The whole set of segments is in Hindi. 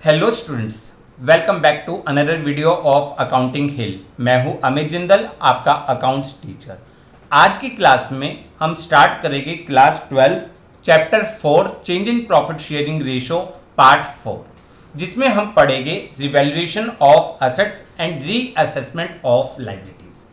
Hello students, welcome back to another video of accounting hill. मैं हूं अमित जिंदल, आपका अकाउंट्स टीचर। आज की क्लास में हम स्टार्ट करेंगे class 12 chapter 4 change in profit sharing ratio part 4, जिसमें हम पढ़ेंगे revaluation of assets and reassessment of liabilities.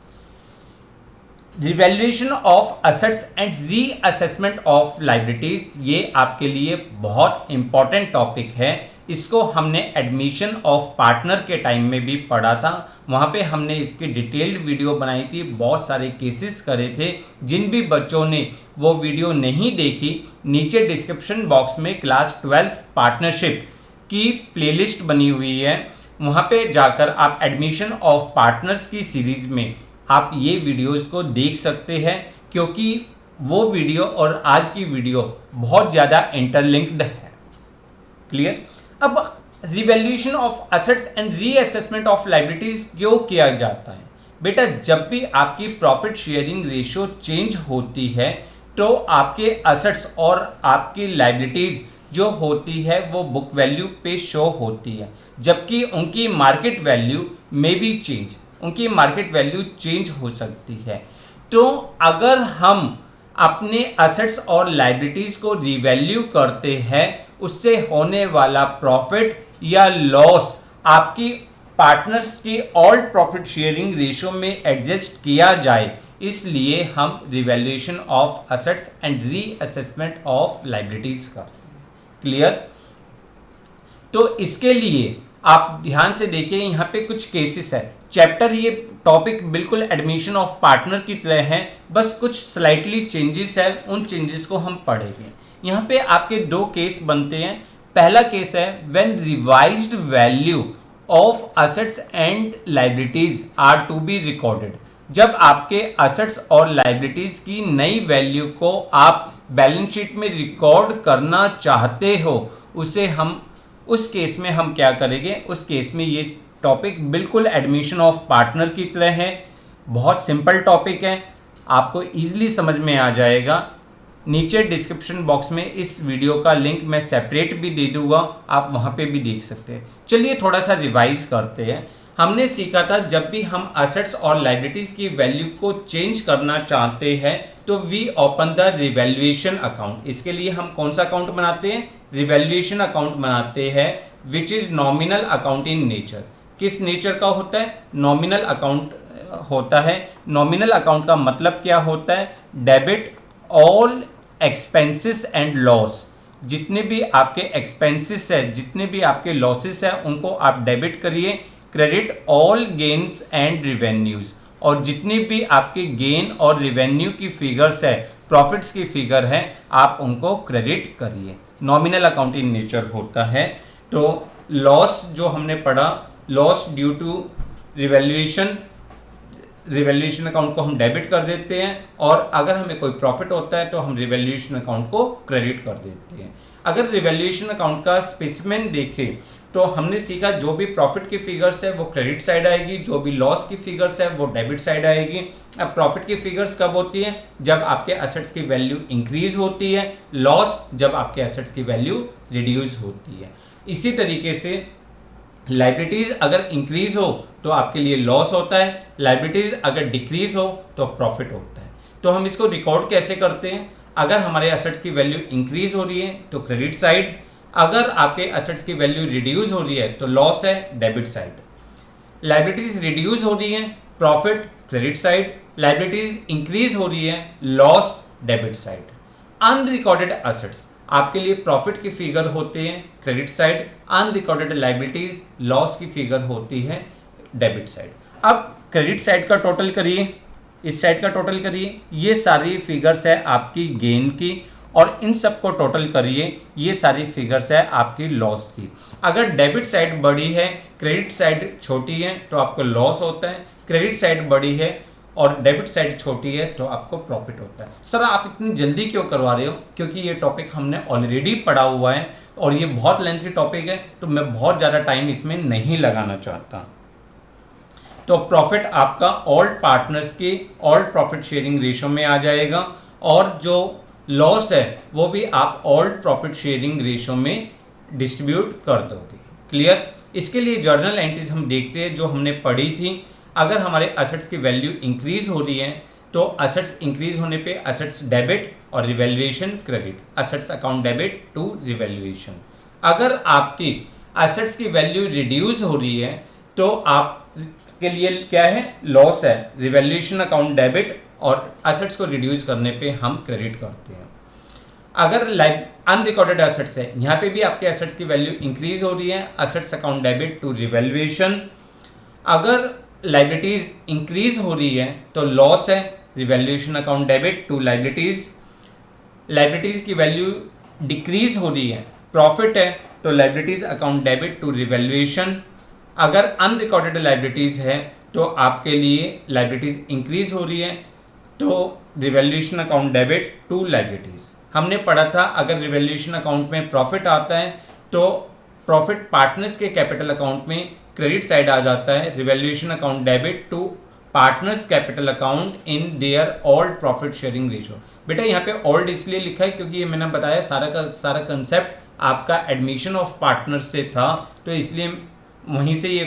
Revaluation of assets and reassessment of liabilities ये आपके लिए बहुत इंपॉर्टेंट टॉपिक है। इसको हमने एडमिशन ऑफ पार्टनर के टाइम में भी पढ़ा था। वहाँ पे हमने इसकी डिटेल्ड वीडियो बनाई थी, बहुत सारे केसेस करे थे। जिन भी बच्चों ने वो वीडियो नहीं देखी, नीचे डिस्क्रिप्शन बॉक्स में क्लास 12 पार्टनरशिप की प्लेलिस्ट बनी हुई है, वहाँ पे जाकर आप एडमिशन ऑफ पार्टनर्स की सीरीज़ में आप ये वीडियोस को देख सकते हैं, क्योंकि वो वीडियो और आज की वीडियो बहुत ज़्यादा इंटरलिंक्ड है। क्लियर? अब revaluation of assets and reassessment of liabilities क्यों किया जाता है? बेटा, जब भी आपकी प्रॉफिट शेयरिंग रेशियो चेंज होती है तो आपके असेट्स और आपकी लायबिलिटीज जो होती है वो बुक वैल्यू पे शो होती है, जबकि उनकी मार्केट वैल्यू में भी चेंज, उनकी मार्केट वैल्यू चेंज हो सकती है। तो अगर हम अपने असेट्स और लायबिलिटीज को रिवैल्यू करते हैं, उससे होने वाला प्रॉफिट या लॉस आपकी पार्टनर्स की ऑल प्रॉफिट शेयरिंग रेशियो में एडजस्ट किया जाए, इसलिए हम revaluation of assets and reassessment of liabilities करते हैं। क्लियर? तो इसके लिए आप ध्यान से देखिए, यहाँ पे कुछ केसेस है। चैप्टर, ये टॉपिक बिल्कुल एडमिशन ऑफ पार्टनर की तरह है, बस कुछ स्लाइटली चेंजेस है, उन चेंजेस को हम पढ़ेंगे। यहाँ पे आपके दो केस बनते हैं। पहला केस है when revised value of assets and liabilities are to be recorded. जब आपके असेट्स और लायबिलिटीज की नई वैल्यू को आप बैलेंस शीट में रिकॉर्ड करना चाहते हो, उस केस में हम क्या करेंगे? उस केस में ये टॉपिक बिल्कुल एडमिशन ऑफ पार्टनर की तरह है, बहुत सिंपल टॉपिक है, आपको ईजिली समझ में आ जाएगा। नीचे डिस्क्रिप्शन बॉक्स में इस वीडियो का लिंक मैं सेपरेट भी दे दूंगा, आप वहाँ पे भी देख सकते हैं। चलिए थोड़ा सा रिवाइज करते हैं। हमने सीखा था जब भी हम असेट्स और लायबिलिटीज की वैल्यू को चेंज करना चाहते हैं तो we open the revaluation account. इसके लिए हम कौन सा अकाउंट बनाते हैं? रिवैल्यूएशन अकाउंट बनाते हैं, which is nominal account in nature. किस नेचर का होता है? नॉमिनल अकाउंट होता है। नॉमिनल अकाउंट का मतलब क्या होता है? Debit all expenses and loss. जितने भी आपके एक्सपेंसेस है, जितने भी आपके लॉसेस है, उनको आप डेबिट करिए। Credit all gains and revenues, और जितनी भी आपके गेन और रिवेन्यू की फिगर्स है, प्रॉफिट्स की फिगर है, आप उनको क्रेडिट करिए। नॉमिनल अकाउंट इन नेचर होता है। तो लॉस जो हमने पढ़ा, loss due to revaluation, revaluation account को हम डेबिट कर देते हैं, और अगर हमें कोई प्रॉफिट होता है तो हम रिवैल्यूएशन अकाउंट को क्रेडिट कर देते हैं। अगर रिवैल्यूएशन अकाउंट का स्पेसिमेन देखें तो हमने सीखा जो भी प्रॉफिट की फिगर्स है वो क्रेडिट साइड आएगी, जो भी लॉस की फिगर्स है वो डेबिट साइड आएगी। अब प्रॉफिट की फिगर्स कब होती है? जब आपके असेट्स की वैल्यू इंक्रीज होती है, लॉस जब आपके असेट्स की वैल्यू रिड्यूस होती है। इसी तरीके से लायबिलिटीज अगर इंक्रीज हो तो आपके लिए लॉस होता है, लायबिलिटीज अगर डिक्रीज हो तो प्रॉफिट होता है। तो हम इसको रिकॉर्ड कैसे करते हैं? अगर हमारे असेट्स की वैल्यू इंक्रीज हो रही है तो क्रेडिट साइड, अगर आपके असेट्स की वैल्यू रिड्यूस हो रही है तो लॉस है, डेबिट साइड। लायबिलिटीज रिड्यूस हो रही है, profit credit side. Liabilities increase हो रही है, loss debit side. Unrecorded assets आपके लिए प्रॉफिट की फिगर होते हैं credit side, unrecorded liabilities loss की फिगर होती है डेबिट साइड। अब क्रेडिट साइड का टोटल करिए, इस साइड का टोटल करिए, ये सारी फिगर्स है आपकी गेन की, और इन सब को टोटल करिए, ये सारी फिगर्स है आपकी लॉस की। अगर डेबिट साइड बड़ी है, क्रेडिट साइड छोटी है तो आपको लॉस होता है, क्रेडिट साइड बड़ी है और डेबिट साइड छोटी है तो आपको प्रॉफिट होता है। सर आप इतनी जल्दी क्यों करवा रहे हो? क्योंकि ये टॉपिक हमने ऑलरेडी पढ़ा हुआ है और ये बहुत लेंथी टॉपिक है, तो मैं बहुत ज़्यादा टाइम इसमें नहीं लगाना चाहता। तो प्रॉफिट आपका ऑल पार्टनर्स की ऑल प्रॉफिट शेयरिंग रेशियो में आ जाएगा, और जो लॉस है वो भी आप ऑल प्रॉफिट शेयरिंग रेशियो में डिस्ट्रीब्यूट कर दोगे। क्लियर। इसके लिए जर्नल एंट्रीज हम देखते हैं जो हमने पढ़ी थी। अगर हमारे असेट्स की वैल्यू इंक्रीज हो रही है तो असेट्स इंक्रीज होने पे असेट्स डेबिट और revaluation credit, assets account debit to revaluation. अगर आपकी असेट्स की वैल्यू रिड्यूस हो रही है तो आप के लिए क्या है, लॉस है, रिवैल्यूएशन अकाउंट डेबिट और असेट्स को रिड्यूस करने पे हम क्रेडिट करते हैं। अगर अनरिकॉर्डेड असेट्स है, यहाँ पे भी आपके असेट्स की वैल्यू इंक्रीज हो रही है, assets account debit to revaluation. अगर लाइबिलिटीज इंक्रीज हो रही है तो लॉस है, revaluation account debit to liabilities. Liabilities की वैल्यू डिक्रीज हो रही है, प्रॉफिट है, तो liabilities account debit to revaluation. अगर अनरिकॉर्डेड लाइबिलिटीज है तो आपके लिए लाइबिलिटीज इंक्रीज हो रही है तो revaluation account debit to liabilities. हमने पढ़ा था अगर रिवैल्यूएशन अकाउंट में प्रॉफिट आता है तो प्रॉफिट पार्टनर्स के कैपिटल अकाउंट में क्रेडिट साइड आ जाता है, revaluation account debit to partners capital account in their old profit sharing ratio. बेटा यहाँ पे ओल्ड इसलिए लिखा है क्योंकि ये मैंने बताया सारा का सारा कंसेप्ट आपका एडमिशन ऑफ पार्टनर्स से था, तो इसलिए वहीं से ये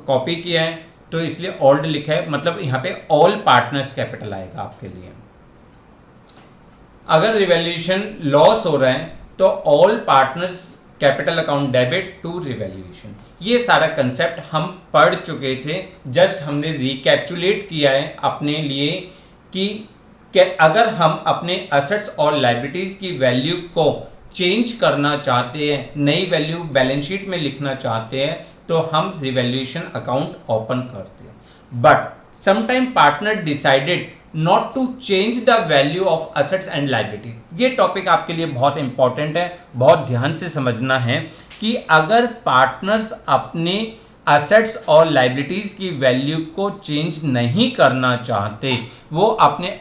कॉपी किया है, तो इसलिए ओल्ड लिखा है, मतलब यहाँ पे ऑल पार्टनर्स कैपिटल आएगा आपके लिए। अगर रिवैल्यूएशन लॉस हो रहा है तो all partners capital account debit to revaluation. ये सारा कंसेप्ट हम पढ़ चुके थे, जस्ट हमने रिकैप्चुलेट किया है अपने लिए कि अगर हम अपने असेट्स और लायबिलिटीज की वैल्यू को चेंज करना चाहते हैं, नई वैल्यू बैलेंस शीट में लिखना चाहते हैं, तो हम रिवैल्यूएशन अकाउंट ओपन करते हैं। But sometime partner decided not to change the value of assets and liabilities. ये टॉपिक आपके लिए बहुत इंपॉर्टेंट है, बहुत ध्यान से समझना है कि अगर पार्टनर्स अपने असेट्स और लायबिलिटीज की वैल्यू को चेंज नहीं करना चाहते, वो अपने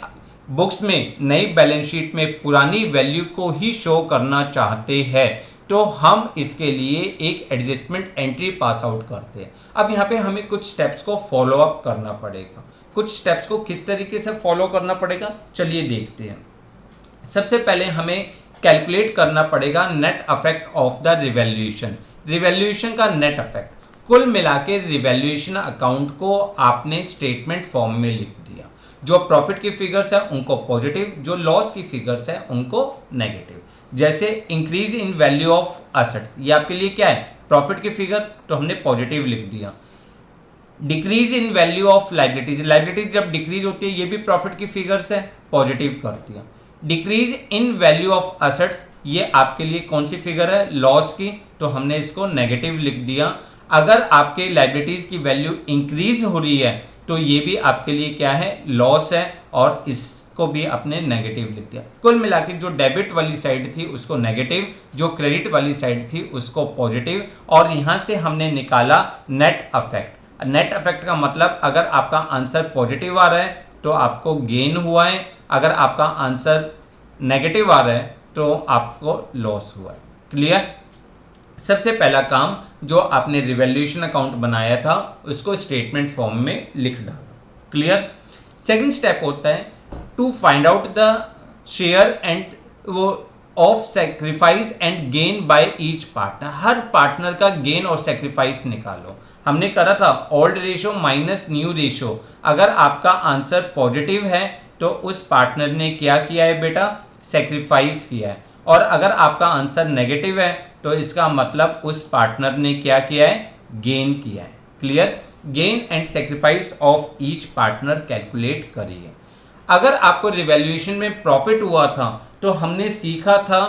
बुक्स में नई बैलेंस शीट में पुरानी वैल्यू को ही शो करना चाहते हैं, तो हम इसके लिए एक एडजस्टमेंट एंट्री पास आउट करते हैं। अब यहाँ पे हमें कुछ स्टेप्स को फॉलो अप करना पड़ेगा। कुछ स्टेप्स को किस तरीके से फॉलो करना पड़ेगा, चलिए देखते हैं। सबसे पहले हमें कैलकुलेट करना पड़ेगा net affect of the revaluation. Revaluation का नेट अफेक्ट कुल मिला के रिवैल्यूएशन अकाउंट को आपने स्टेटमेंट फॉर्म में लिख दिया। जो प्रॉफिट की फिगर्स है उनको पॉजिटिव, जो लॉस की फिगर्स है उनको नेगेटिव। जैसे increase in value of assets, ये आपके लिए क्या है, प्रॉफिट की फिगर, तो हमने पॉजिटिव लिख दिया। Decrease in value of liabilities, liabilities जब डिक्रीज होती है ये भी प्रॉफिट की फिगर्स है, पॉजिटिव कर दिया। Decrease in value of assets, ये आपके लिए कौन सी फिगर है, लॉस की, तो हमने इसको नेगेटिव लिख दिया। अगर आपके लायबिलिटीज की वैल्यू इंक्रीज हो रही है तो ये भी आपके लिए क्या है, लॉस है, और इसको भी अपने नेगेटिव लिख दिया। कुल मिला के जो डेबिट वाली साइड थी उसको नेगेटिव, जो क्रेडिट वाली साइड थी उसको पॉजिटिव, और यहाँ से हमने निकाला नेट अफेक्ट। नेट अफेक्ट का मतलब अगर आपका आंसर पॉजिटिव आ रहा है तो आपको गेन हुआ है, अगर आपका आंसर नेगेटिव आ रहा है तो आपको लॉस हुआ है। क्लियर। सबसे पहला काम जो आपने रिवैल्यूएशन अकाउंट बनाया था उसको स्टेटमेंट फॉर्म में लिख डालो। क्लियर। सेकंड स्टेप होता है to find out the share and वो of sacrifice and gain by each partner. हर पार्टनर का गेन और सेक्रीफाइस निकालो। हमने करा था old ratio minus new ratio. अगर आपका आंसर पॉजिटिव है तो उस पार्टनर ने क्या किया है बेटा, सेक्रीफाइस किया है, और अगर आपका आंसर नेगेटिव है तो इसका मतलब उस पार्टनर ने क्या किया है, गेन किया है। Clear. Gain and sacrifice of each partner calculate करिए। अगर आपको रिवैल्यूएशन में प्रॉफिट हुआ था तो हमने सीखा था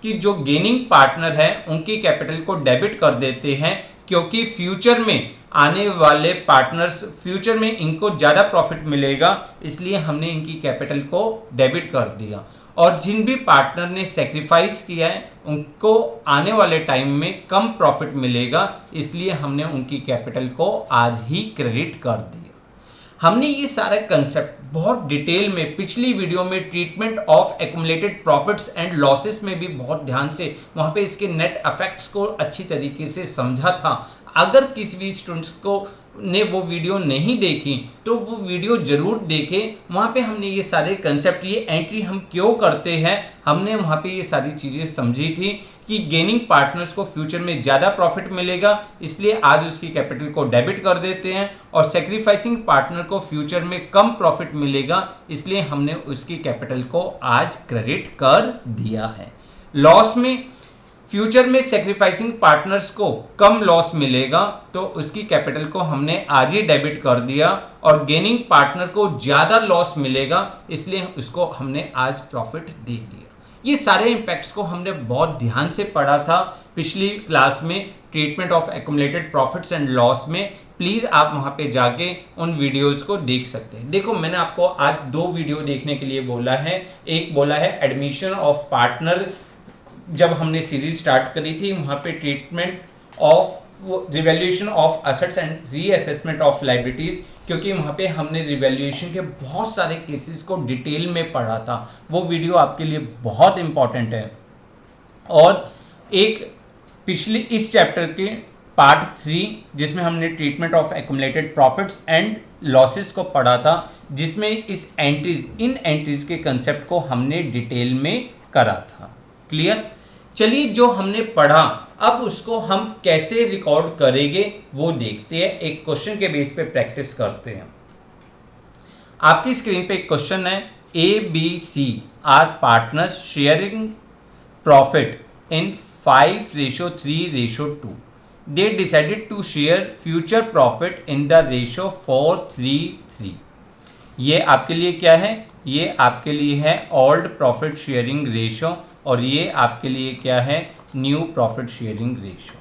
कि जो गेनिंग पार्टनर है उनकी कैपिटल को डेबिट कर देते हैं, क्योंकि फ्यूचर में आने वाले पार्टनर्स, फ्यूचर में इनको ज़्यादा प्रॉफिट मिलेगा, इसलिए हमने इनकी कैपिटल को डेबिट कर दिया। और जिन भी पार्टनर ने सेक्रीफाइस किया है उनको आने वाले टाइम में कम प्रॉफिट मिलेगा, इसलिए हमने उनकी कैपिटल को आज ही क्रेडिट कर दिया। हमने ये सारा कंसेप्ट बहुत डिटेल में पिछली वीडियो में treatment of accumulated profits and losses में भी बहुत ध्यान से वहाँ पे इसके नेट अफेक्ट्स को अच्छी तरीके से समझा था। अगर किसी भी स्टूडेंट्स को ने वो वीडियो नहीं देखी तो वो वीडियो ज़रूर देखें। वहाँ पे हमने ये सारे कंसेप्ट, ये एंट्री हम क्यों करते हैं, हमने वहाँ पे ये सारी चीज़ें समझी थी कि गेनिंग पार्टनर्स को फ्यूचर में ज़्यादा प्रॉफिट मिलेगा, इसलिए आज उसकी कैपिटल को डेबिट कर देते हैं, और सेक्रीफाइसिंग पार्टनर को फ्यूचर में कम प्रॉफिट मिलेगा, इसलिए हमने उसकी कैपिटल को आज क्रेडिट कर दिया है। लॉस में फ्यूचर में सेक्रीफाइसिंग पार्टनर्स को कम लॉस मिलेगा तो उसकी कैपिटल को हमने आज ही डेबिट कर दिया, और गेनिंग पार्टनर को ज़्यादा लॉस मिलेगा इसलिए उसको हमने आज प्रॉफिट दे दिया। ये सारे इम्पैक्ट्स को हमने बहुत ध्यान से पढ़ा था पिछली क्लास में, treatment of accumulated profits and loss में। प्लीज़ आप वहाँ पे जाके उन वीडियोज़ को देख सकते हैं। देखो, मैंने आपको आज 2 वीडियो देखने के लिए बोला है। एक बोला है एडमिशन ऑफ पार्टनर, जब हमने सीरीज स्टार्ट करी थी वहाँ पे treatment of revaluation of assets and reassessment of liabilities, क्योंकि वहाँ पे हमने रिवैल्यूएशन के बहुत सारे केसेस को डिटेल में पढ़ा था। वो वीडियो आपके लिए बहुत इंपॉर्टेंट है। और एक पिछले इस चैप्टर के पार्ट 3 जिसमें हमने treatment of accumulated profits and losses को पढ़ा था, जिसमें इन एंट्रीज के कंसेप्ट को हमने डिटेल में करा था। क्लियर? चलिए, जो हमने पढ़ा अब उसको हम कैसे रिकॉर्ड करेंगे वो देखते हैं। एक क्वेश्चन के बेस पे प्रैक्टिस करते हैं। आपकी स्क्रीन पे एक क्वेश्चन है, ABC are partner sharing profit in 5:3:2। They decided to share future profit in the ratio 4:3:3। ये आपके लिए क्या है? ये आपके लिए है ओल्ड प्रॉफिट शेयरिंग रेशो, और ये आपके लिए क्या है? New profit sharing ratio.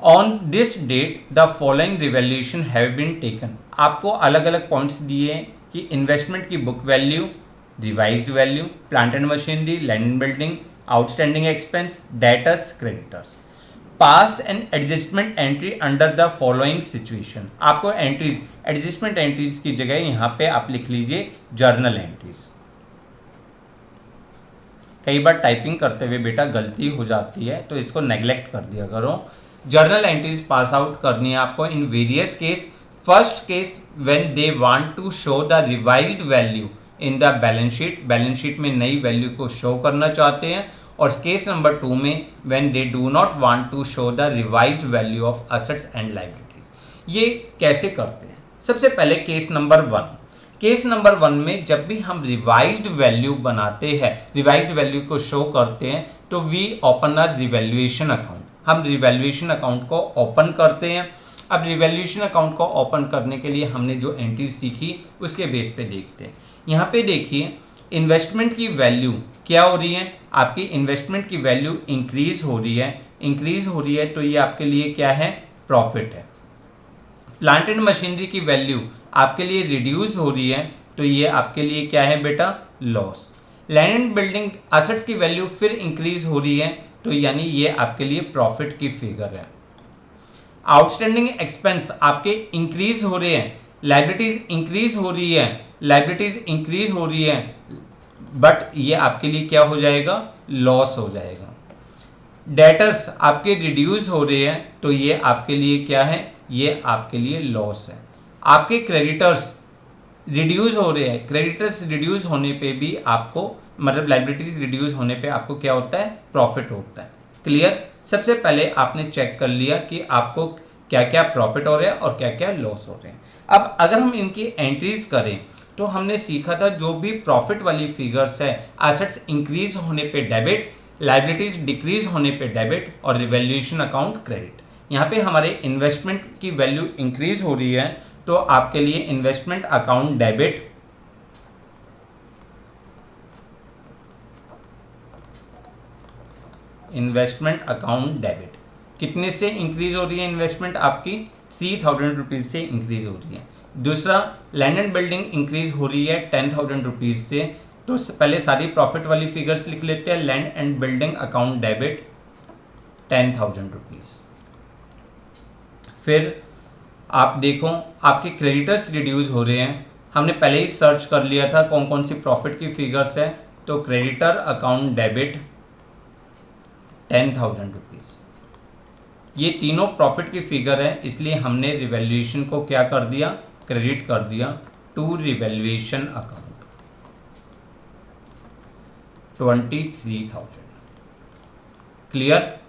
On this date the following revaluation have been taken. आपको अलग अलग पॉइंट्स दिए हैं कि इन्वेस्टमेंट की book value, revised value, plant and machinery, land and building, outstanding expense, debtors, creditors. Pass and adjustment entry under the following situation. आपको एंट्रीज, एडजस्टमेंट एंट्रीज की जगह यहाँ पे आप लिख लीजिए जर्नल एंट्रीज। कई बार टाइपिंग करते हुए बेटा गलती हो जाती है तो इसको नेग्लेक्ट कर दिया करो। जर्नल एंट्रीज पास आउट करनी है आपको in various case. First case when they want to show the revised value in the balance sheet, balance sheet में नई वैल्यू को शो करना चाहते हैं। और केस नंबर 2 में when they do not want to show the revised value of assets and liabilities. ये कैसे करते हैं? सबसे पहले केस नंबर 1। केस नंबर 1 में जब भी हम रिवाइज्ड वैल्यू बनाते हैं, रिवाइज्ड वैल्यू को शो करते हैं, तो we open a revaluation account. हम रिवैल्यूएशन अकाउंट को ओपन करते हैं। अब रिवैल्यूएशन अकाउंट को ओपन करने के लिए हमने जो एंट्रीज सीखी उसके बेस पे देखते हैं। यहाँ पे देखिए, इन्वेस्टमेंट की वैल्यू क्या हो रही है? आपकी इन्वेस्टमेंट की वैल्यू इंक्रीज हो रही है। इंक्रीज हो रही है तो ये आपके लिए क्या है? प्रॉफिट है। प्लांट एंड मशीनरी की वैल्यू आपके लिए रिड्यूस हो रही है तो ये आपके लिए क्या है बेटा? Loss. Land and building assets की वैल्यू फिर इंक्रीज हो रही है तो यानी ये आपके लिए प्रॉफिट की फिगर है। आउटस्टैंडिंग एक्सपेंस आपके इंक्रीज हो रहे हैं, लायबिलिटीज इंक्रीज हो रही है, लायबिलिटीज इंक्रीज हो रही है, बट ये आपके लिए क्या हो जाएगा? लॉस हो जाएगा। डेटर्स आपके रिड्यूस हो रहे हैं तो ये आपके लिए क्या है? ये आपके लिए लॉस है। आपके क्रेडिटर्स रिड्यूस हो रहे हैं, क्रेडिटर्स रिड्यूस होने पे भी आपको, मतलब लायबिलिटीज रिड्यूस होने पे आपको क्या होता है? प्रॉफिट होता है। क्लियर? सबसे पहले आपने चेक कर लिया कि आपको क्या क्या प्रॉफिट हो रहा है और क्या क्या लॉस हो रहे हैं। अब अगर हम इनकी एंट्रीज करें तो हमने सीखा था जो भी प्रॉफिट वाली फिगर्स है, एसेट्स इंक्रीज होने पे डेबिट, लायबिलिटीज डिक्रीज होने पे डेबिट, और रिवैल्यूएशन अकाउंट क्रेडिट। यहाँ पे हमारे इन्वेस्टमेंट की वैल्यू इंक्रीज हो रही है तो आपके लिए investment account debit, investment account debit कितने से इंक्रीज हो रही है? इन्वेस्टमेंट आपकी 3000 रुपीज़ से इंक्रीज हो रही है। दूसरा, लैंड एंड बिल्डिंग इंक्रीज हो रही है 10,000 रुपीज़ से। तो पहले सारी प्रॉफिट वाली फिगर्स लिख लेते हैं। Land and building account debit 10,000 rupees. फिर आप देखो आपके क्रेडिटर्स रिड्यूस हो रहे हैं। हमने पहले ही सर्च कर लिया था कौन कौन सी प्रॉफिट की फिगर्स है, तो क्रेडिटर अकाउंट डेबिट 10,000 रुपीज़। ये तीनों प्रॉफिट की फिगर है, इसलिए हमने रिवैल्यूएशन को क्या कर दिया, क्रेडिट कर दिया टू रिवैल्यूएशन अकाउंट 23,000। क्लियर।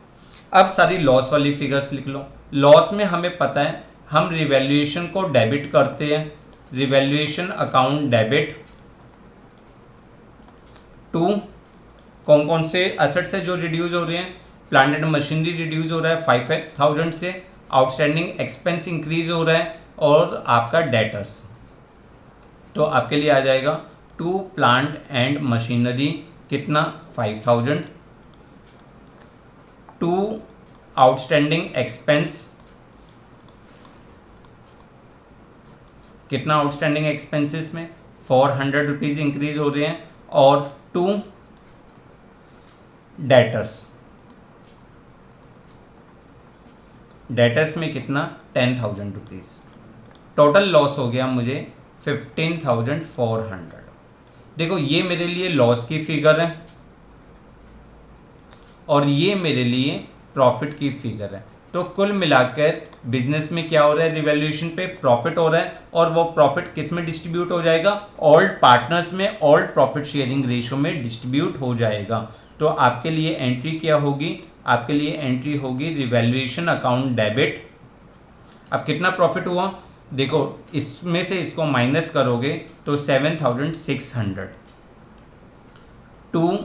अब सारी लॉस वाली फिगर्स लिख लो। लॉस में हमें पता है हम रिवैल्यूएशन को डेबिट करते हैं, रिवैल्यूएशन अकाउंट डेबिट टू कौन कौन से एसेट्स है जो रिड्यूस हो रहे हैं, प्लांट एंड मशीनरी रिड्यूस हो रहा है 5,000 से, आउटस्टैंडिंग एक्सपेंस इंक्रीज हो रहा है, और आपका डेटर्स। तो आपके लिए आ जाएगा टू प्लांट एंड मशीनरी कितना 5,000, टू आउटस्टैंडिंग एक्सपेंस कितना, आउटस्टैंडिंग एक्सपेंसेस में 400 रुपीज़ इंक्रीज हो रहे हैं, और टू डेटर्स में कितना 10,000 रुपीज़। टोटल लॉस हो गया मुझे 15,400। देखो ये मेरे लिए लॉस की फिगर है और ये मेरे लिए प्रॉफिट की फिगर है। तो कुल मिलाकर बिजनेस में क्या हो रहा है, रिवैल्यूएशन पे प्रॉफिट हो रहा है, और वो प्रॉफिट किस में डिस्ट्रीब्यूट हो जाएगा, ऑल पार्टनर्स में, ऑल प्रॉफिट शेयरिंग रेशियो में डिस्ट्रीब्यूट हो जाएगा। तो आपके लिए एंट्री क्या होगी, आपके लिए एंट्री होगी रिवैल्यूएशन अकाउंट डेबिट। अब कितना प्रॉफिट हुआ, देखो इसमें से इसको माइनस करोगे तो 7,600 टू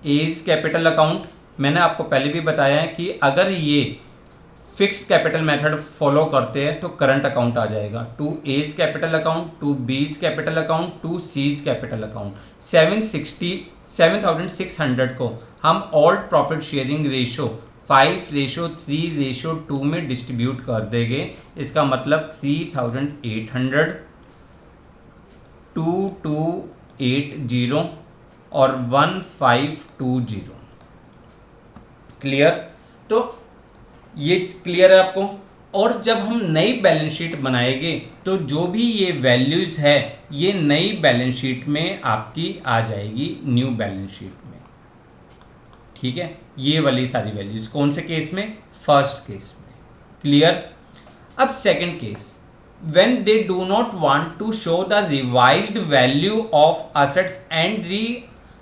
एज कैपिटल अकाउंट। मैंने आपको पहले भी बताया है कि अगर ये फिक्स्ड कैपिटल मेथड फॉलो करते हैं तो करंट अकाउंट आ जाएगा, to A's capital account, to B's capital account, to C's capital account. 7,600 को हम ऑल प्रॉफिट शेयरिंग रेशो 5:3:2 में डिस्ट्रीब्यूट कर देंगे। इसका मतलब 3,800, 2,280 और 1,520। क्लियर। तो ये क्लियर है आपको। और जब हम नई बैलेंस शीट बनाएंगे तो जो भी ये वैल्यूज़ है ये नई बैलेंस शीट में आपकी आ जाएगी, न्यू बैलेंस शीट में। ठीक है, ये वाली सारी वैल्यूज़ कौन से केस में, फर्स्ट केस में। क्लियर। अब second case, when they do not want to show the revised value of assets and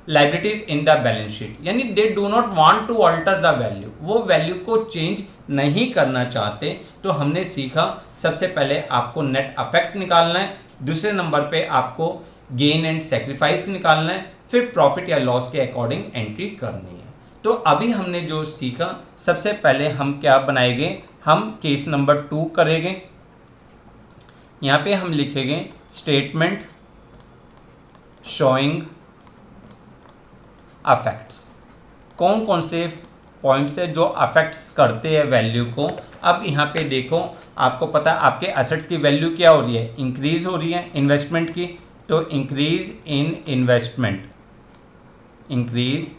liabilities in the balance sheet, यानी they do not want to alter the value, वो वैल्यू को चेंज नहीं करना चाहते। तो हमने सीखा सबसे पहले आपको नेट अफेक्ट निकालना है, दूसरे नंबर पे आपको गेन एंड सेक्रीफाइस निकालना है, फिर प्रॉफिट या लॉस के अकॉर्डिंग एंट्री करनी है। तो अभी हमने जो सीखा, सबसे पहले हम क्या बनाएंगे, हम केस नंबर 2 करेंगे। यहाँ पे हम लिखेंगे स्टेटमेंट शोइंग अफेक्ट्स। कौन कौन से पॉइंट्स है जो अफेक्ट्स करते हैं वैल्यू को। अब यहाँ पे देखो, आपको पता है आपके एसेट्स की वैल्यू क्या हो रही है, इंक्रीज हो रही है इन्वेस्टमेंट की। तो increase in investment, increase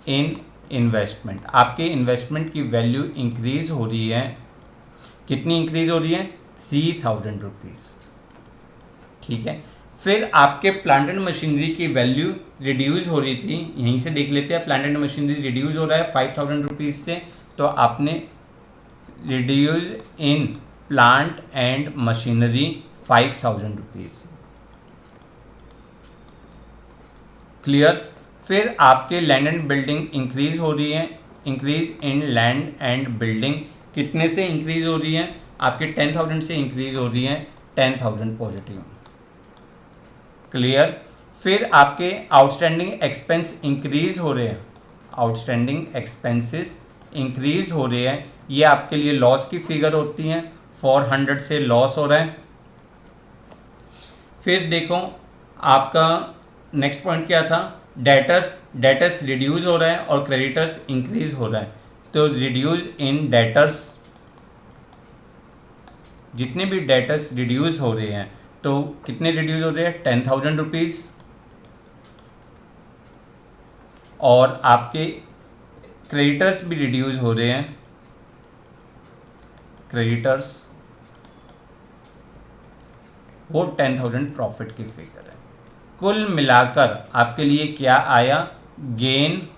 in investment, आपके इन्वेस्टमेंट की वैल्यू इंक्रीज हो रही है। कितनी इंक्रीज हो रही है, 3,000 रुपीज़। ठीक है। फिर आपके प्लांट एंड मशीनरी की वैल्यू रिड्यूस हो रही थी, यहीं से देख लेते हैं। प्लांट एंड मशीनरी रिड्यूस हो रहा है 5,000 रुपीज़ से, तो आपने reduce in plant and machinery 5,000 rupees. Clear. फिर आपके लैंड एंड बिल्डिंग इंक्रीज हो रही है, increase in land and building कितने से इंक्रीज हो रही है, आपके 10,000 से इंक्रीज हो रही है 10,000 पॉजिटिव। क्लियर। फिर आपके आउटस्टैंडिंग एक्सपेंस इंक्रीज हो रहे हैं, आउटस्टैंडिंग एक्सपेंसेस इंक्रीज हो रहे हैं, ये आपके लिए लॉस की फिगर होती हैं, 400 से लॉस हो रहा है। फिर देखो आपका नेक्स्ट पॉइंट क्या था, डेटर्स रिड्यूस हो रहा है और क्रेडिटर्स इंक्रीज हो रहा है। तो रिड्यूस इन डेटर्स, जितने भी डेटर्स रिड्यूस हो रहे हैं तो कितने रिड्यूस हो रहे हैं, 10,000 रुपीज़। और आपके क्रेडिटर्स भी रिड्यूस हो रहे हैं, क्रेडिटर्स वो 10,000 प्रॉफिट की फिगर है। कुल मिलाकर आपके लिए क्या आया, गेन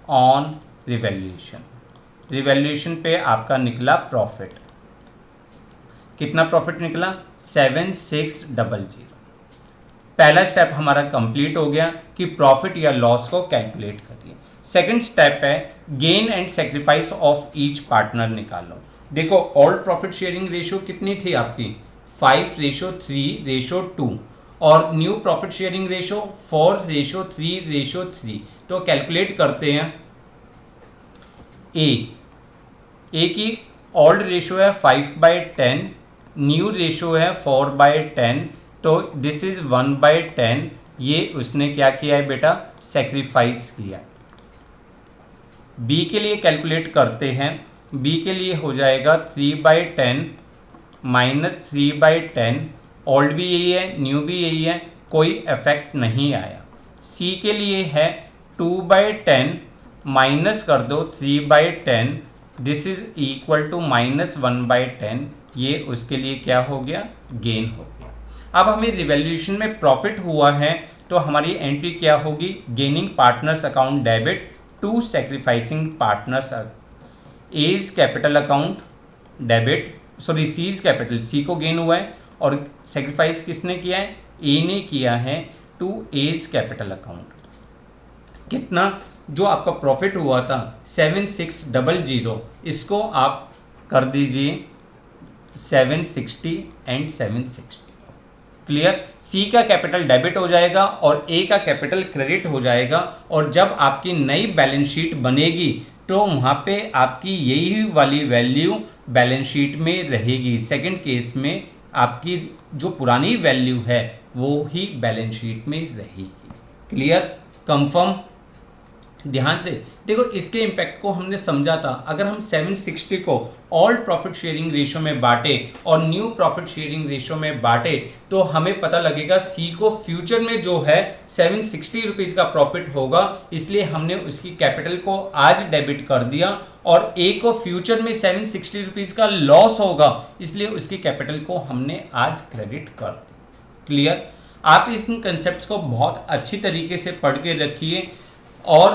ऑन रिवैल्यूएशन। रिवैल्यूएशन पे आपका निकला प्रॉफिट। कितना प्रॉफिट निकला? 7600। पहला स्टेप हमारा कंप्लीट हो गया कि प्रॉफिट या लॉस को कैलकुलेट करिए। सेकंड स्टेप है gain and sacrifice of each partner निकालो। देखो ओल्ड प्रॉफिट शेयरिंग रेशियो कितनी थी आपकी? 5:3:2 और न्यू प्रॉफिट शेयरिंग रेशियो 4:3:3। तो कैलकुलेट करते हैं। ए की ओल्ड रेशियो है 5/10, न्यू रेशियो है 4/10, तो दिस इज 1/10। ये उसने क्या किया है बेटा? सेक्रीफाइस किया। बी के लिए कैलकुलेट करते हैं। बी के लिए हो जाएगा 3/10 माइनस 3/10। ओल्ड भी यही है, न्यू भी यही है, कोई इफेक्ट नहीं आया। सी के लिए है 2/10 माइनस कर दो 3/10, दिस इज इक्वल टू -1/10। ये उसके लिए क्या हो गया? गेन हो गया। अब हमें रिवैल्यूएशन में प्रॉफिट हुआ है तो हमारी एंट्री क्या होगी? Gaining partners account debit to sacrificing partners. A is capital account debit, sorry C is capital, C को गेन हुआ है और सेक्रीफाइस किसने किया है? ए ने किया है टू एज कैपिटल अकाउंट। कितना? जो आपका प्रॉफिट हुआ था 7600, इसको आप कर दीजिए 760 एंड 760। क्लियर? सी का कैपिटल डेबिट हो जाएगा और ए का कैपिटल क्रेडिट हो जाएगा। और जब आपकी नई बैलेंस शीट बनेगी तो वहाँ पे आपकी यही वाली वैल्यू बैलेंस शीट में रहेगी। सेकंड केस में आपकी जो पुरानी वैल्यू है वो ही बैलेंस शीट में रहेगी। क्लियर? कंफर्म? ध्यान से देखो, इसके इम्पैक्ट को हमने समझा था। अगर हम 760 को ऑल प्रॉफिट शेयरिंग रेशियो में बांटे और न्यू प्रॉफिट शेयरिंग रेशियो में बांटे तो हमें पता लगेगा सी को फ्यूचर में जो है 760 रुपीज़ का प्रॉफिट होगा, इसलिए हमने उसकी कैपिटल को आज डेबिट कर दिया। और ए को फ्यूचर में 760 रुपीज़ का लॉस होगा, इसलिए उसकी कैपिटल को हमने आज क्रेडिट कर दी। क्लियर? आप इस कंसेप्ट को बहुत अच्छी तरीके से पढ़ के रखिए। और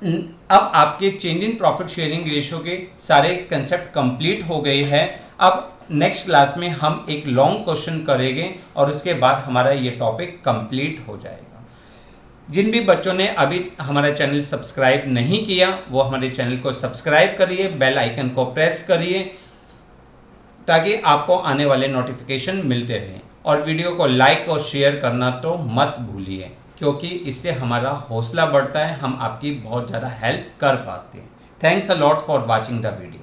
अब आपके change in profit sharing ratio के सारे कंसेप्ट कंप्लीट हो गए हैं। अब नेक्स्ट क्लास में हम एक लॉन्ग क्वेश्चन करेंगे और उसके बाद हमारा ये टॉपिक कंप्लीट हो जाएगा। जिन भी बच्चों ने अभी हमारा चैनल सब्सक्राइब नहीं किया वो हमारे चैनल को सब्सक्राइब करिए, बेल आइकन को प्रेस करिए ताकि आपको आने वाले नोटिफिकेशन मिलते रहें। और वीडियो को लाइक और शेयर करना तो मत भूलिए, क्योंकि इससे हमारा हौसला बढ़ता है, हम आपकी बहुत ज़्यादा हेल्प कर पाते हैं। Thanks a lot for watching the video.